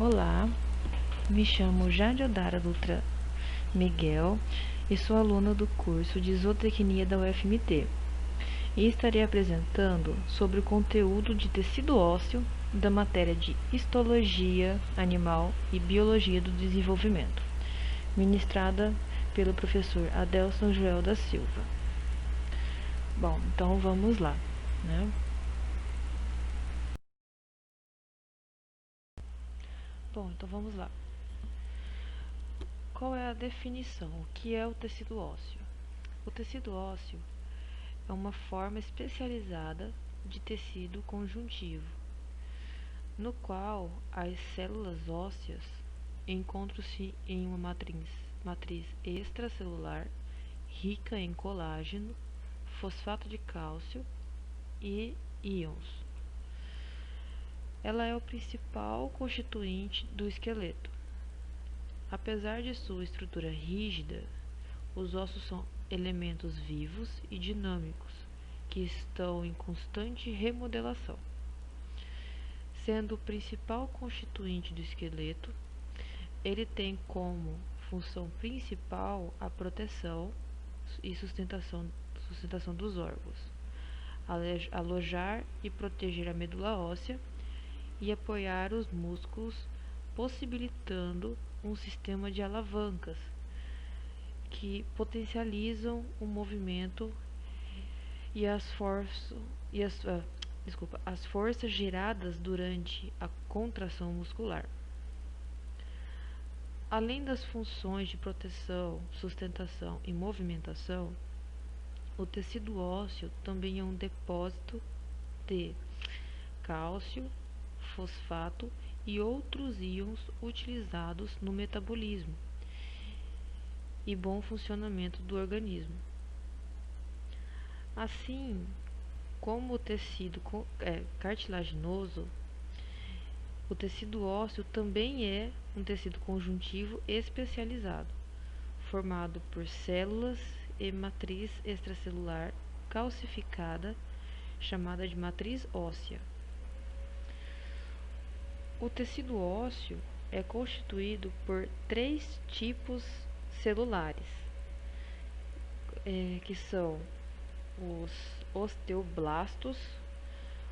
Olá, me chamo Jade Odara Dutra Miguel e sou aluna do curso de Zootecnia da UFMT e estarei apresentando sobre o conteúdo de tecido ósseo da matéria de Histologia Animal e Biologia do Desenvolvimento, ministrada pelo professor Adelson Joel da Silva. Bom, então vamos lá, né? Bom, então vamos lá. Qual é a definição? O que é o tecido ósseo? O tecido ósseo é uma forma especializada de tecido conjuntivo, no qual as células ósseas encontram-se em uma matriz extracelular rica em colágeno, fosfato de cálcio e íons. Ela é o principal constituinte do esqueleto. Apesar de sua estrutura rígida, os ossos são elementos vivos e dinâmicos que estão em constante remodelação. Sendo o principal constituinte do esqueleto, ele tem como função principal a proteção e sustentação dos órgãos, alojar e proteger a medula óssea e apoiar os músculos, possibilitando um sistema de alavancas que potencializam o movimento e as forças geradas durante a contração muscular. Além das funções de proteção, sustentação e movimentação, o tecido ósseo também é um depósito de cálcio, fosfato e outros íons utilizados no metabolismo e bom funcionamento do organismo. Assim como o tecido cartilaginoso, o tecido ósseo também é um tecido conjuntivo especializado, formado por células e matriz extracelular calcificada, chamada de matriz óssea. O tecido ósseo é constituído por 3 tipos celulares, que são os osteoblastos,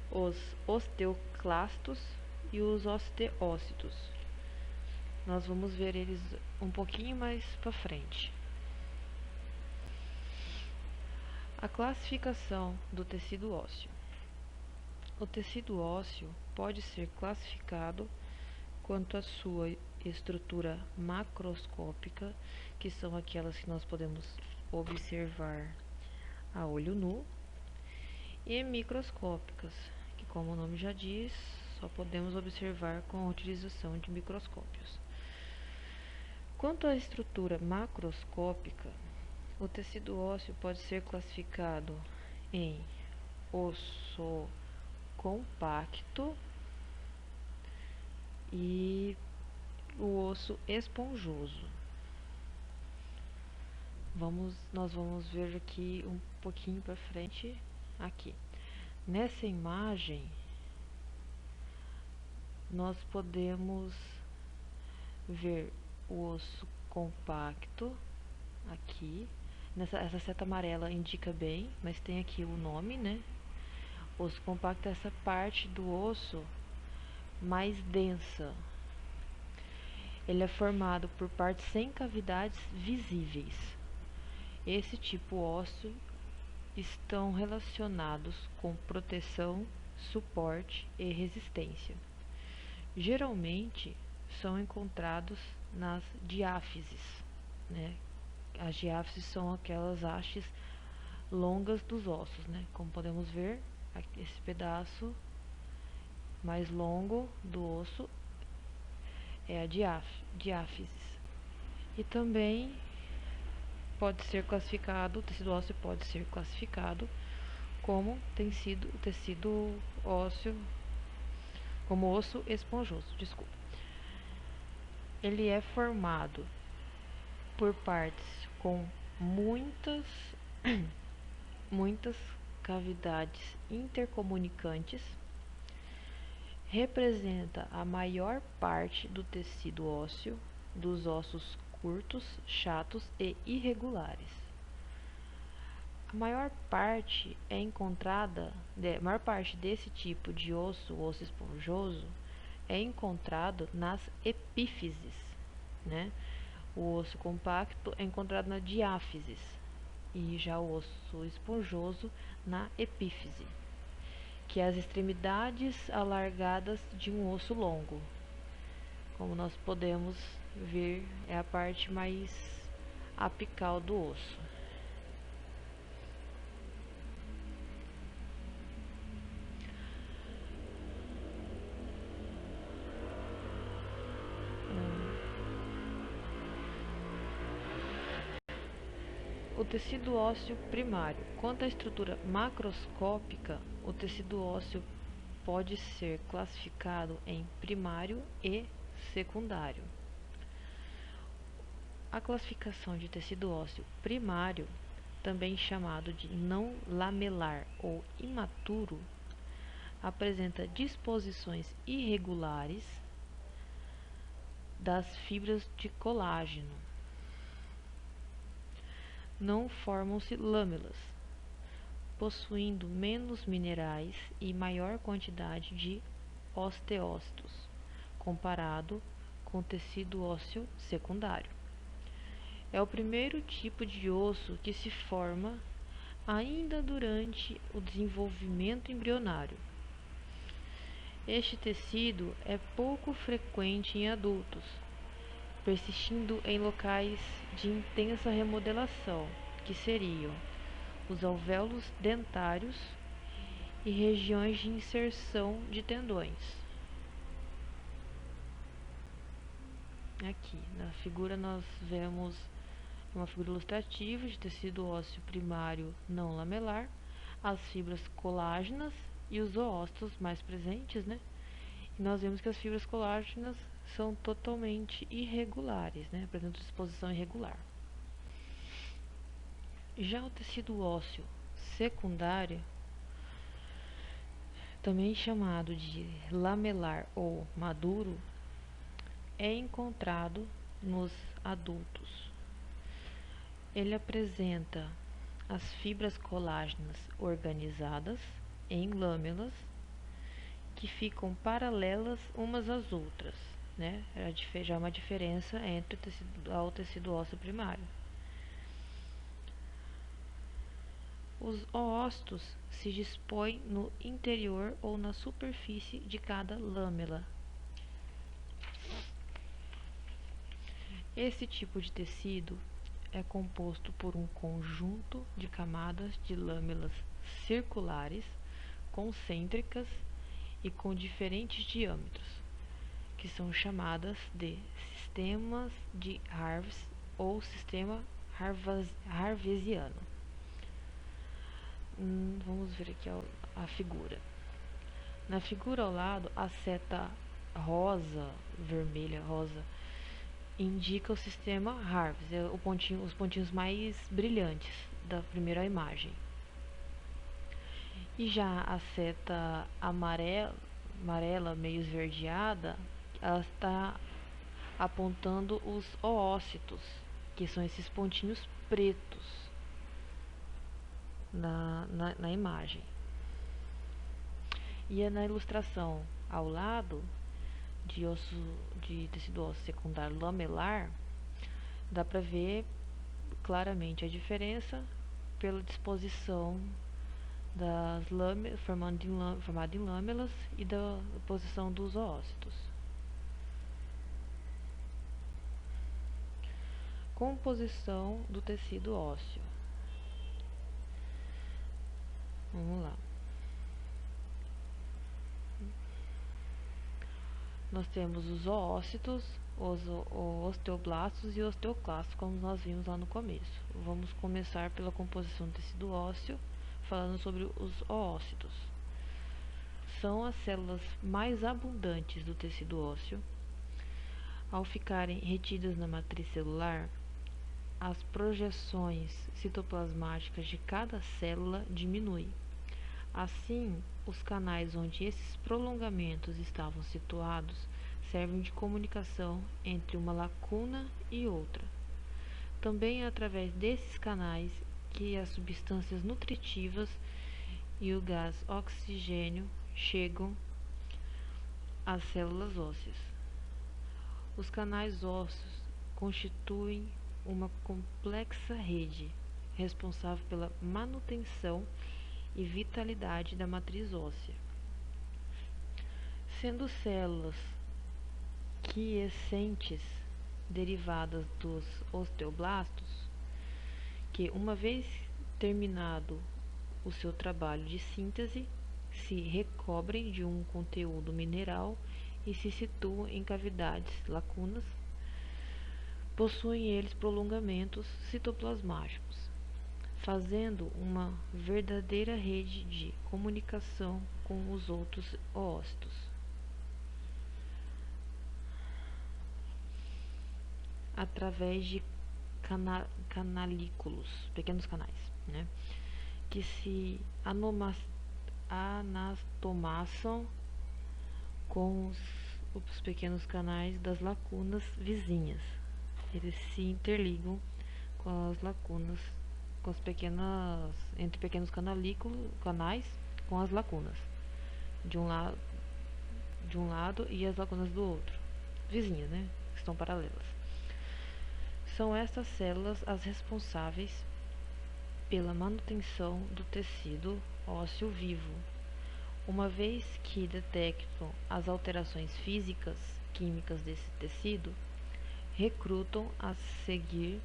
os osteoclastos e os osteócitos. Nós vamos ver eles um pouquinho mais para frente. A classificação do tecido ósseo. O tecido ósseo pode ser classificado quanto à sua estrutura macroscópica, que são aquelas que nós podemos observar a olho nu, e microscópicas, que, como o nome já diz, só podemos observar com a utilização de microscópios. Quanto à estrutura macroscópica, o tecido ósseo pode ser classificado em osso compacto e o osso esponjoso. Nós vamos ver aqui um pouquinho para frente aqui. Nessa imagem, nós podemos ver o osso compacto aqui. Essa seta amarela indica bem, mas tem aqui o nome, né? Osso compacto é essa parte do osso mais densa. Ele é formado por partes sem cavidades visíveis. Esse tipo ósseo estão relacionados com proteção, suporte e resistência. Geralmente são encontrados nas diáfises, né? As diáfises são aquelas hastes longas dos ossos, né? Como podemos ver, esse pedaço mais longo do osso é a diáfise. E também pode ser classificado, o tecido ósseo pode ser classificado como tecido ósseo, como osso esponjoso, desculpa. Ele é formado por partes com muitas cavidades intercomunicantes. representa a maior parte do tecido ósseo dos ossos curtos, chatos e irregulares. A maior parte desse tipo de osso esponjoso, é encontrado nas epífises, né? O osso compacto é encontrado na diáfises e já o osso esponjoso na epífise, que é as extremidades alargadas de um osso longo. Como nós podemos ver, é a parte mais apical do osso. O tecido ósseo primário. Quanto à estrutura macroscópica, o tecido ósseo pode ser classificado em primário e secundário. A classificação de tecido ósseo primário, também chamado de não lamelar ou imaturo, apresenta disposições irregulares das fibras de colágeno. Não formam-se lâmelas, possuindo menos minerais e maior quantidade de osteócitos, comparado com o tecido ósseo secundário. É o primeiro tipo de osso que se forma ainda durante o desenvolvimento embrionário. Este tecido é pouco frequente em adultos, persistindo em locais de intensa remodelação, que seriam os alvéolos dentários e regiões de inserção de tendões. Aqui na figura nós vemos uma figura ilustrativa de tecido ósseo primário não lamelar, as fibras colágenas e os oócitos mais presentes, né? E nós vemos que as fibras colágenas são totalmente irregulares, né? Apresentam disposição irregular. Já o tecido ósseo secundário, também chamado de lamelar ou maduro, é encontrado nos adultos. Ele apresenta as fibras colágenas organizadas em lâmelas que ficam paralelas umas às outras, né? Já há uma diferença entre o tecido ósseo primário. Os oócitos se dispõem no interior ou na superfície de cada lâmela. Esse tipo de tecido é composto por um conjunto de camadas de lâmelas circulares, concêntricas e com diferentes diâmetros, que são chamadas de sistemas de Harvey ou sistema harvesiano. Vamos ver aqui a figura. Na figura ao lado, a seta vermelha, rosa, indica o sistema Harvey, os pontinhos mais brilhantes da primeira imagem. E já a seta amarela meio esverdeada, ela está apontando os oócitos, que são esses pontinhos pretos na imagem. E na ilustração ao lado de tecido ósseo secundário lamelar, dá para ver claramente a diferença pela disposição das lâmelas, formado em lâmelas, e da posição dos oócitos. Composição do tecido ósseo. Vamos lá. Nós temos os oócitos, os osteoblastos e osteoclastos, como nós vimos lá no começo. Vamos começar pela composição do tecido ósseo, falando sobre os oócitos. São as células mais abundantes do tecido ósseo. Ao ficarem retidas na matriz celular, as projeções citoplasmáticas de cada célula diminuem. Assim, Os canais onde esses prolongamentos estavam situados servem de comunicação entre uma lacuna e outra. Também é através desses canais que as substâncias nutritivas e o gás oxigênio chegam às células ósseas. Os canais ósseos constituem uma complexa rede responsável pela manutenção e vitalidade da matriz óssea. Sendo células quiescentes derivadas dos osteoblastos, que uma vez terminado o seu trabalho de síntese, se recobrem de um conteúdo mineral e se situam em cavidades, lacunas, possuem eles prolongamentos citoplasmáticos, fazendo uma verdadeira rede de comunicação com os outros oócitos. Através de canalículos, pequenos canais, né, que se anastomassam com os pequenos canais das lacunas vizinhas. Eles se interligam com as lacunas, com as pequenas, entre pequenos canais com as lacunas de um lado e as lacunas do outro, vizinhas, né, que estão paralelas. São estas células as responsáveis pela manutenção do tecido ósseo vivo, uma vez que detectam as alterações físicas, químicas desse tecido, recrutam a seguir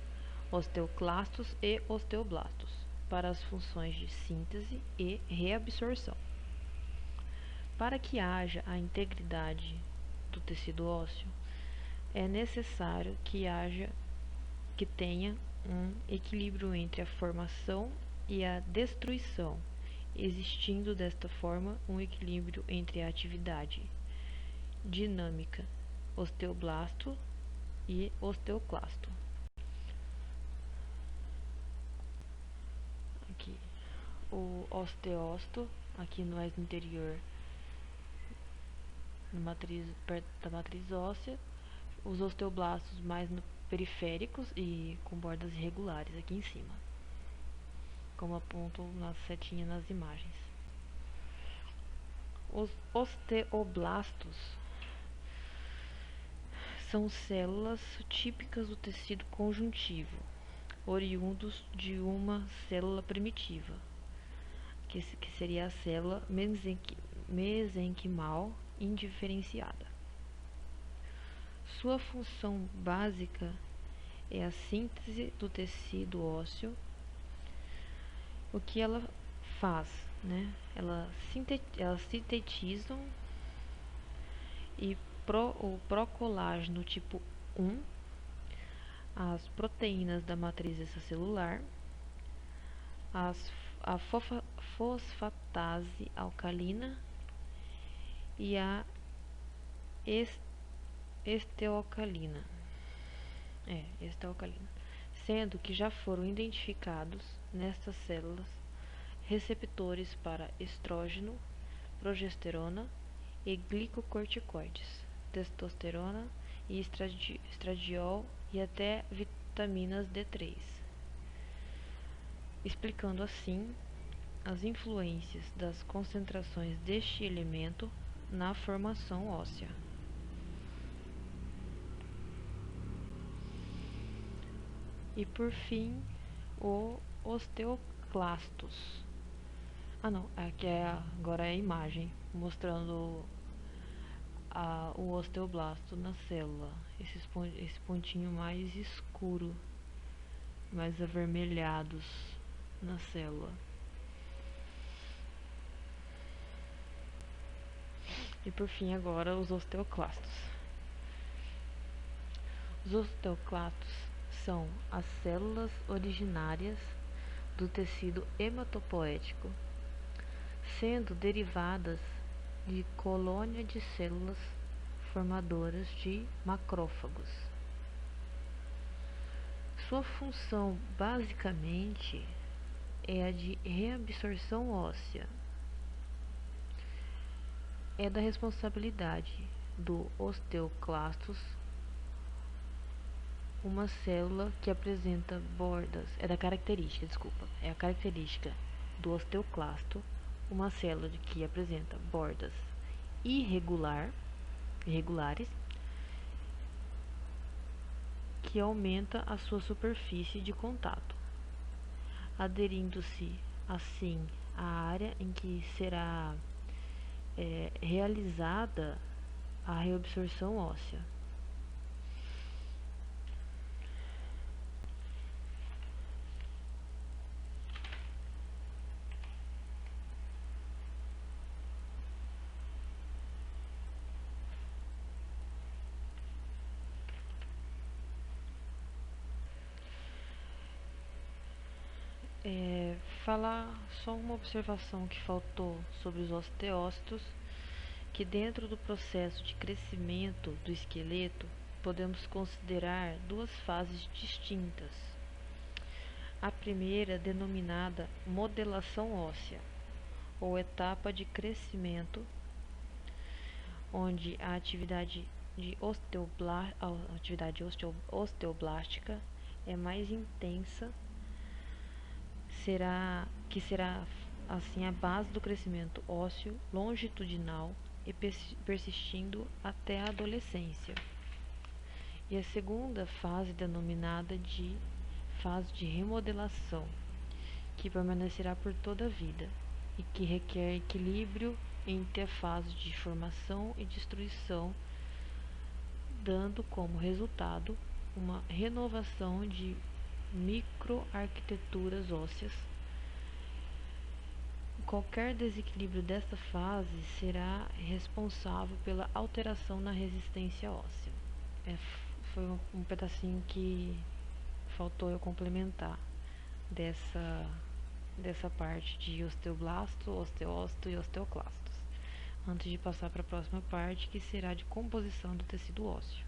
osteoclastos e osteoblastos para as funções de síntese e reabsorção. Para que haja a integridade do tecido ósseo, é necessário que tenha um equilíbrio entre a formação e a destruição, existindo desta forma um equilíbrio entre a atividade dinâmica osteoblasto e osteoclasto. Aqui o osteócito, aqui mais no interior, perto da matriz óssea, os osteoblastos mais periféricos e com bordas irregulares aqui em cima, como apontam na setinha nas imagens. Os osteoblastos são células típicas do tecido conjuntivo, oriundos de uma célula primitiva, que seria a célula mesenquimal indiferenciada. Sua função básica é a síntese do tecido ósseo. O que ela faz, né? Elas sintetizam o procolágeno tipo 1, as proteínas da matriz extracelular, a fosfatase alcalina e a esteocalina, sendo que já foram identificados nestas células receptores para estrógeno, progesterona e glicocorticoides, testosterona e estradiol e até vitaminas D3, explicando assim as influências das concentrações deste elemento na formação óssea. E por fim, o osteoclastos. Aqui agora é a imagem mostrando o osteoblasto na célula. Esse pontinho mais escuro, mais avermelhados na célula. E por fim agora os osteoclastos. Os osteoclastos são as células originárias do tecido hematopoético, sendo derivadas de colônia de células formadoras de macrófagos. Sua função basicamente é a de reabsorção óssea. é da responsabilidade do osteoclastos uma célula que apresenta bordas, é a característica do osteoclasto uma célula que apresenta bordas irregulares que aumenta a sua superfície de contato, aderindo-se assim à área em que será realizada a reabsorção óssea. Falar só uma observação que faltou sobre os osteócitos, que dentro do processo de crescimento do esqueleto podemos considerar duas fases distintas. A primeira, denominada modelação óssea, ou etapa de crescimento, onde a atividade osteoblástica é mais intensa, será assim a base do crescimento ósseo longitudinal e persistindo até a adolescência. E a segunda fase, denominada de fase de remodelação, que permanecerá por toda a vida e que requer equilíbrio entre a fase de formação e destruição, dando como resultado uma renovação de microarquiteturas ósseas. Qualquer desequilíbrio desta fase será responsável pela alteração na resistência óssea. Foi um pedacinho que faltou eu complementar dessa parte de osteoblasto, osteócito e osteoclastos, antes de passar para a próxima parte, que será de composição do tecido ósseo.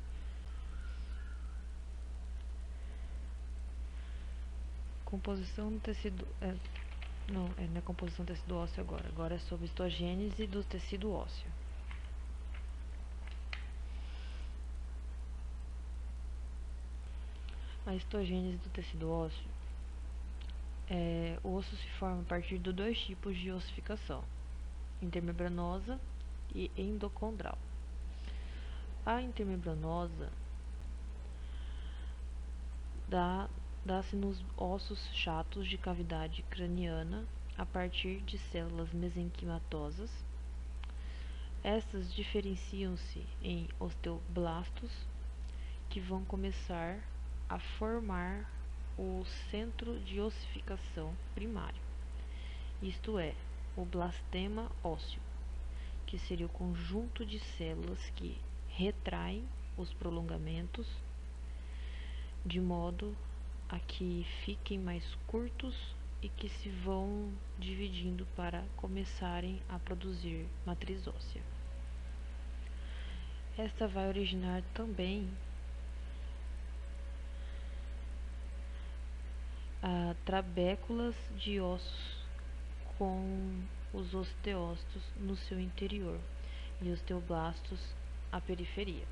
Composição do tecido... não é composição do tecido ósseo agora. Agora é sobre histogênese do tecido ósseo. A histogênese do tecido ósseo o osso se forma a partir de dois tipos de ossificação: intermembranosa e endocondral. A intermembranosa dá-se nos ossos chatos de cavidade craniana a partir de células mesenquimatosas. Estas diferenciam-se em osteoblastos, que vão começar a formar o centro de ossificação primário, isto é, o blastema ósseo, que seria o conjunto de células que retraem os prolongamentos de modo a que fiquem mais curtos e que se vão dividindo para começarem a produzir matriz óssea. Esta vai originar também trabéculas de ossos com os osteócitos no seu interior e osteoblastos à periferia.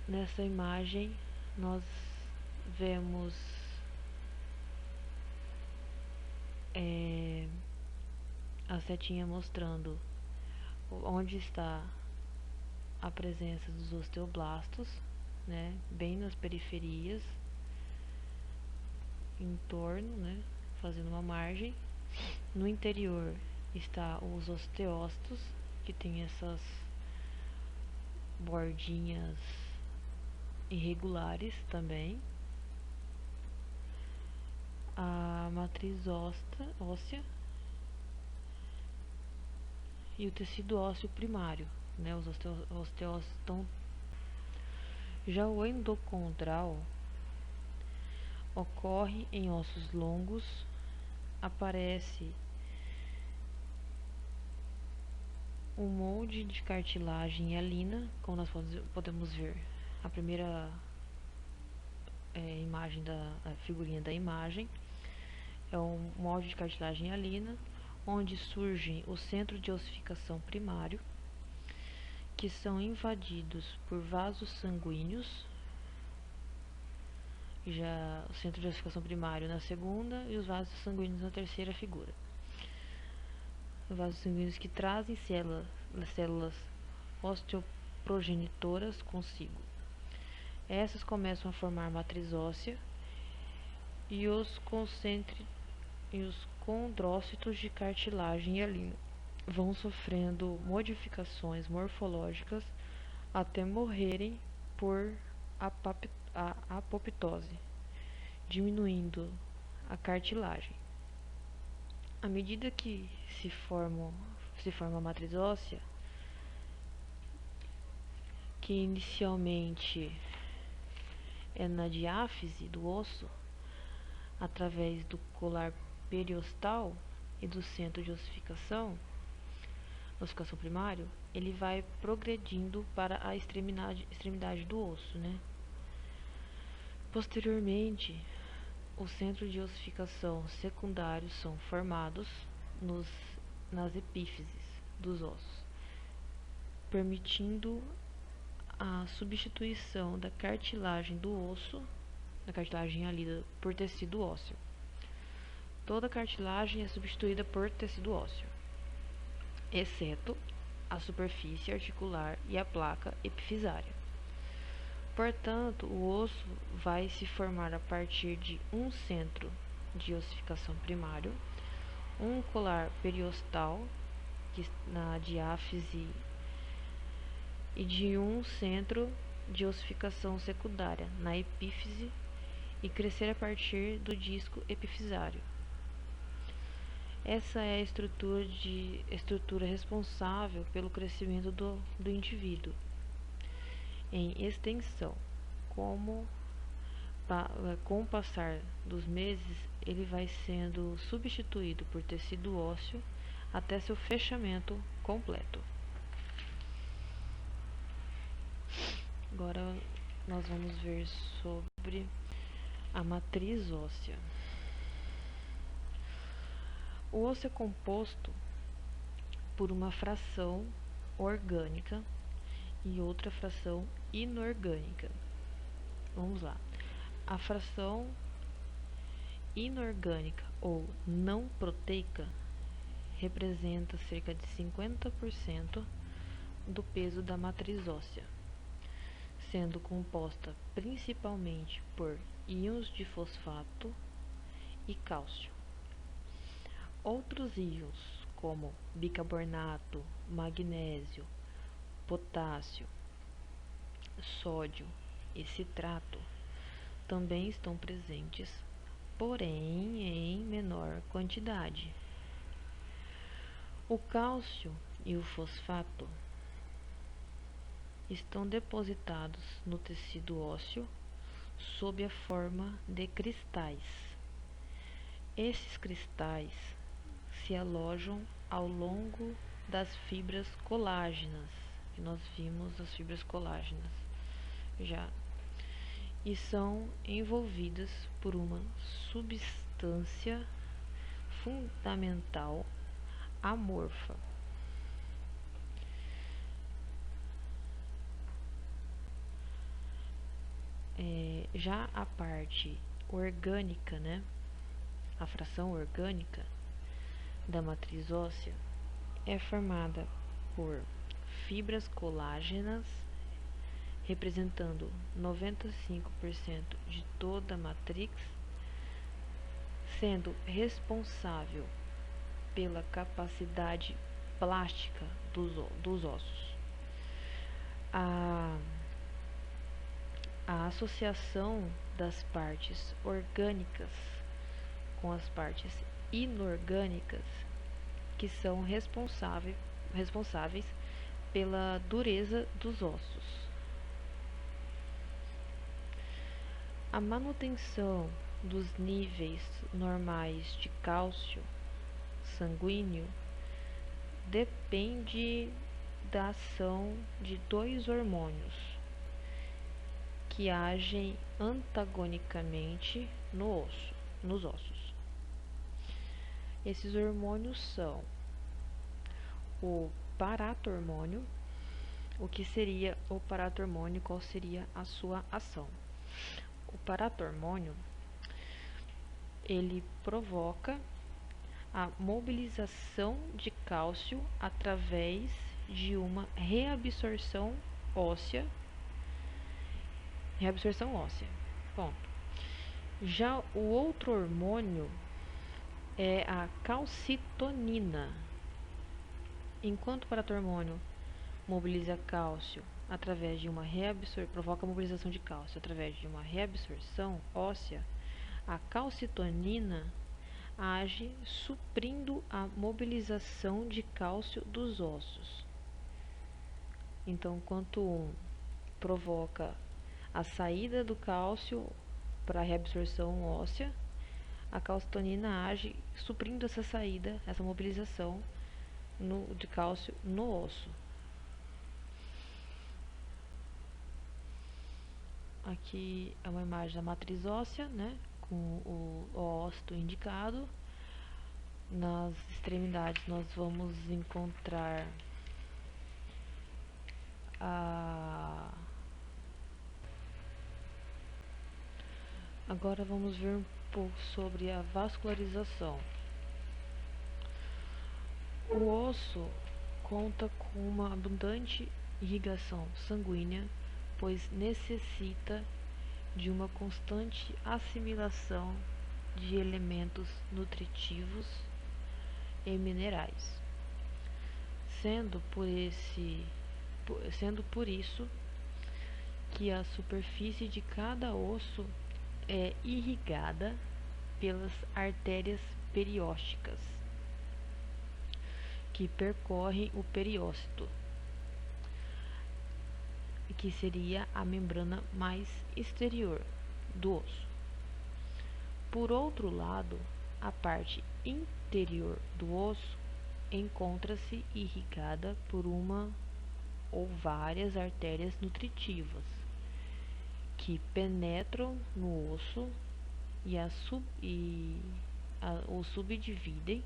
Nessa imagem nós vemos a setinha mostrando onde está a presença dos osteoblastos, né, bem nas periferias, em torno, né, fazendo uma margem. No interior está os osteócitos, que tem essas bordinhas irregulares também. A matriz óssea e o tecido ósseo primário, né, os osteócitos estão. Já o endocondral ocorre em ossos longos, aparece um molde de cartilagem hialina, como nós podemos ver a primeira imagem da figurinha da imagem. É um molde de cartilagem hialina, onde surgem os centros de ossificação primário, que são invadidos por vasos sanguíneos, já o centro de ossificação primário na segunda e os vasos sanguíneos na terceira figura. Vasos sanguíneos que trazem células osteoprogenitoras consigo. Essas começam a formar matriz óssea e os condrócitos de cartilagem e alina vão sofrendo modificações morfológicas até morrerem por apoptose, diminuindo a cartilagem. À medida que se forma a matriz óssea, que inicialmente é na diáfise do osso, através do colar periostal e do centro de ossificação primário, ele vai progredindo para a extremidade do osso, né? Posteriormente, os centros de ossificação secundários são formados nas epífises dos ossos, permitindo a substituição da cartilagem do osso, da cartilagem ali, por tecido ósseo. Toda cartilagem é substituída por tecido ósseo, exceto a superfície articular e a placa epifisária. Portanto, o osso vai se formar a partir de um centro de ossificação primário, um colar periostal na diáfise e de um centro de ossificação secundária na epífise e crescer a partir do disco epifisário. Essa é a estrutura responsável pelo crescimento do indivíduo em extensão. Com o passar dos meses, ele vai sendo substituído por tecido ósseo até seu fechamento completo. Agora nós vamos ver sobre a matriz óssea. O osso é composto por uma fração orgânica e outra fração inorgânica. Vamos lá. A fração inorgânica ou não proteica representa cerca de 50% do peso da matriz óssea, sendo composta principalmente por íons de fosfato e cálcio. Outros íons, como bicarbonato, magnésio, potássio, sódio e citrato, também estão presentes, porém em menor quantidade. O cálcio e o fosfato estão depositados no tecido ósseo sob a forma de cristais. Esses cristais se alojam ao longo das fibras colágenas, que nós vimos as fibras colágenas já, e são envolvidas por uma substância fundamental amorfa. Já a parte orgânica, né, a fração orgânica da matriz óssea é formada por fibras colágenas, representando 95% de toda a matrix, sendo responsável pela capacidade plástica dos ossos. A associação das partes orgânicas com as partes inorgânicas, que são responsáveis pela dureza dos ossos. A manutenção dos níveis normais de cálcio sanguíneo depende da ação de dois hormônios que agem antagonicamente nos ossos. Esses hormônios são o paratormônio. O que seria o paratormônio? Qual seria a sua ação? O paratormônio, ele provoca a mobilização de cálcio através de uma reabsorção óssea. Ponto. Já o outro hormônio é a calcitonina. Enquanto o paratormônio mobiliza cálcio através de uma provoca a mobilização de cálcio através de uma reabsorção óssea, a calcitonina age suprindo a mobilização de cálcio dos ossos. Então, enquanto um provoca a saída do cálcio para a reabsorção óssea, a calcitonina age suprindo essa saída, essa mobilização de cálcio no osso. Aqui é uma imagem da matriz óssea, né, com o ósseo indicado. Nas extremidades nós vamos encontrar Agora vamos ver um pouco sobre a vascularização. O osso conta com uma abundante irrigação sanguínea, pois necessita de uma constante assimilação de elementos nutritivos e minerais, sendo por isso que a superfície de cada osso é irrigada pelas artérias periósticas que percorrem o periósteo, que seria a membrana mais exterior do osso. Por outro lado, a parte interior do osso encontra-se irrigada por uma ou várias artérias nutritivas que penetram no osso e o subdividem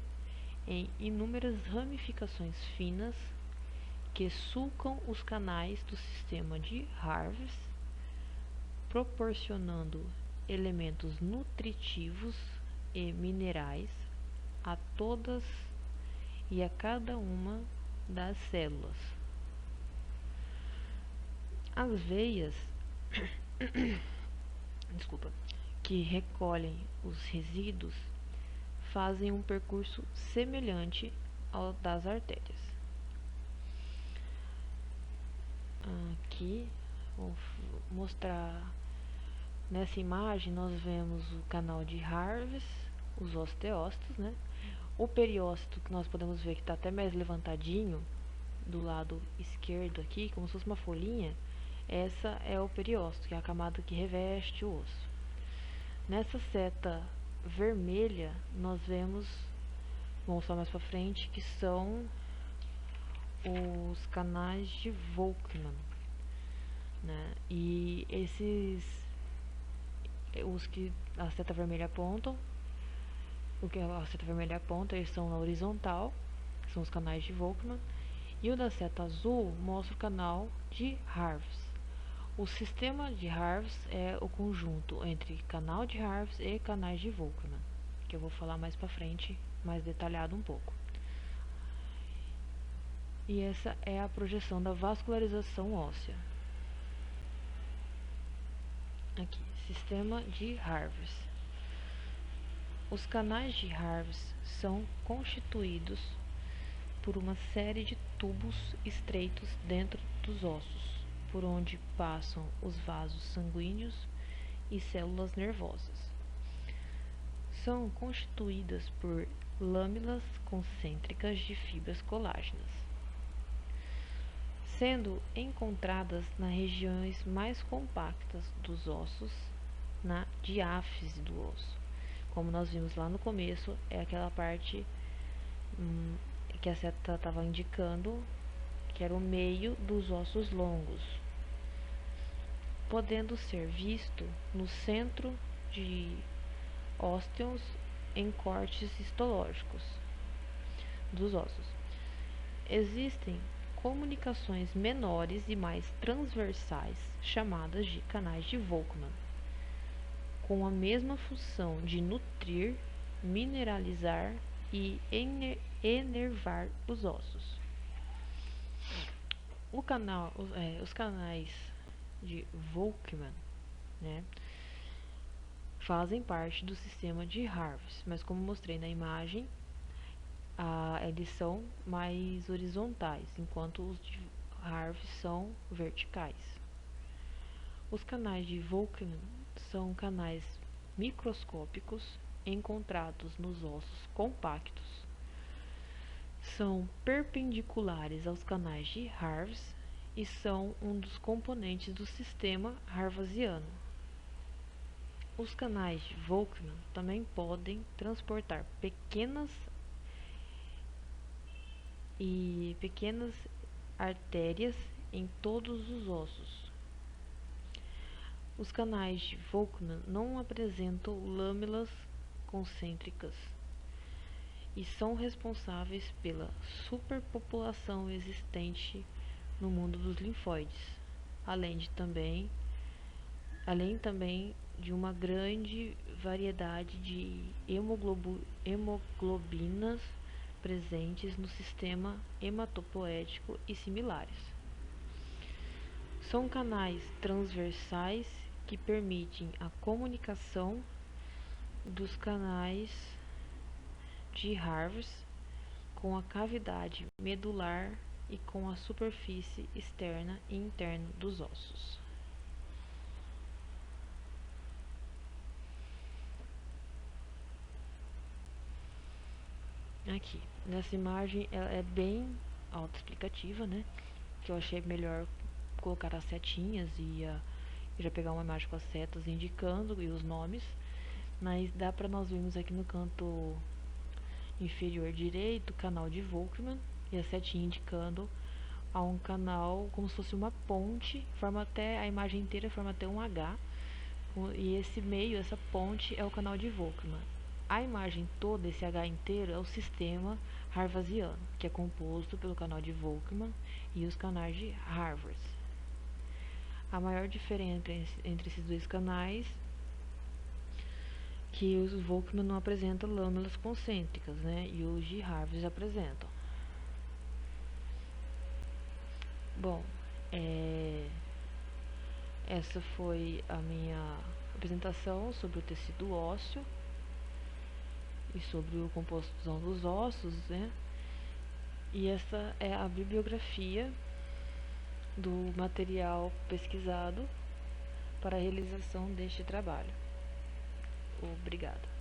em inúmeras ramificações finas que sulcam os canais do sistema de Harvey, proporcionando elementos nutritivos e minerais a todas e a cada uma das células. As veias que recolhem os resíduos fazem um percurso semelhante ao das artérias. Aqui vou mostrar. Nessa imagem nós vemos o canal de Harvey, os osteócitos, né? O periósteo, que nós podemos ver que está até mais levantadinho do lado esquerdo aqui, como se fosse uma folhinha. Essa é o periósteo, que é a camada que reveste o osso. Nessa seta vermelha nós vemos, vou mostrar mais para frente, que são os canais de Volkmann, né? E os que a seta vermelha apontam, eles são na horizontal, que são os canais de Volkmann, e o da seta azul mostra o canal de Harvey. O sistema de Harvey é o conjunto entre canal de Harvey e canais de Volkmann, que eu vou falar mais para frente, mais detalhado um pouco. E essa é a projeção da vascularização óssea. Aqui, sistema de Harvey. Os canais de Harvey são constituídos por uma série de tubos estreitos dentro dos ossos, por onde passam os vasos sanguíneos e células nervosas. São constituídas por lâminas concêntricas de fibras colágenas, sendo encontradas nas regiões mais compactas dos ossos, na diáfise do osso. Como nós vimos lá no começo, é aquela parte que a seta estava indicando, que era o meio dos ossos longos, podendo ser visto no centro de ósteos em cortes histológicos dos ossos. Existem comunicações menores e mais transversais, chamadas de canais de Volkmann, com a mesma função de nutrir, mineralizar e enervar os ossos. Os canais de Volkmann, né, fazem parte do sistema de Harvey, mas como mostrei na imagem, eles são mais horizontais, enquanto os de Harvey são verticais. Os canais de Volkmann são canais microscópicos encontrados nos ossos compactos. São perpendiculares aos canais de Harvey e são um dos componentes do sistema harvasiano. Os canais de Volkmann também podem transportar pequenas artérias em todos os ossos. Os canais de Volkmann não apresentam lâminas concêntricas e são responsáveis pela superpopulação existente no mundo dos linfóides, além também de uma grande variedade de hemoglobinas presentes no sistema hematopoético e similares. São canais transversais que permitem a comunicação dos canais de Harvey com a cavidade medular e com a superfície externa e interna dos ossos. Aqui, nessa imagem, ela é bem autoexplicativa, né? Que eu achei melhor colocar as setinhas e já pegar uma imagem com as setas indicando e os nomes, mas dá para nós vermos aqui no canto inferior direito o canal de Volkmann e a setinha indicando a um canal como se fosse uma ponte, forma até a imagem inteira forma até um H, e esse meio, essa ponte é o canal de Volkmann. A imagem toda, esse H inteiro, é o sistema harvasiano, que é composto pelo canal de Volkmann e os canais de Harvey. A maior diferença entre esses dois canais é que os Volkmann não apresentam lâminas concêntricas, né? E os de Harvey apresentam. Bom, essa foi a minha apresentação sobre o tecido ósseo e sobre a composição dos ossos, né? E essa é a bibliografia do material pesquisado para a realização deste trabalho. Obrigada.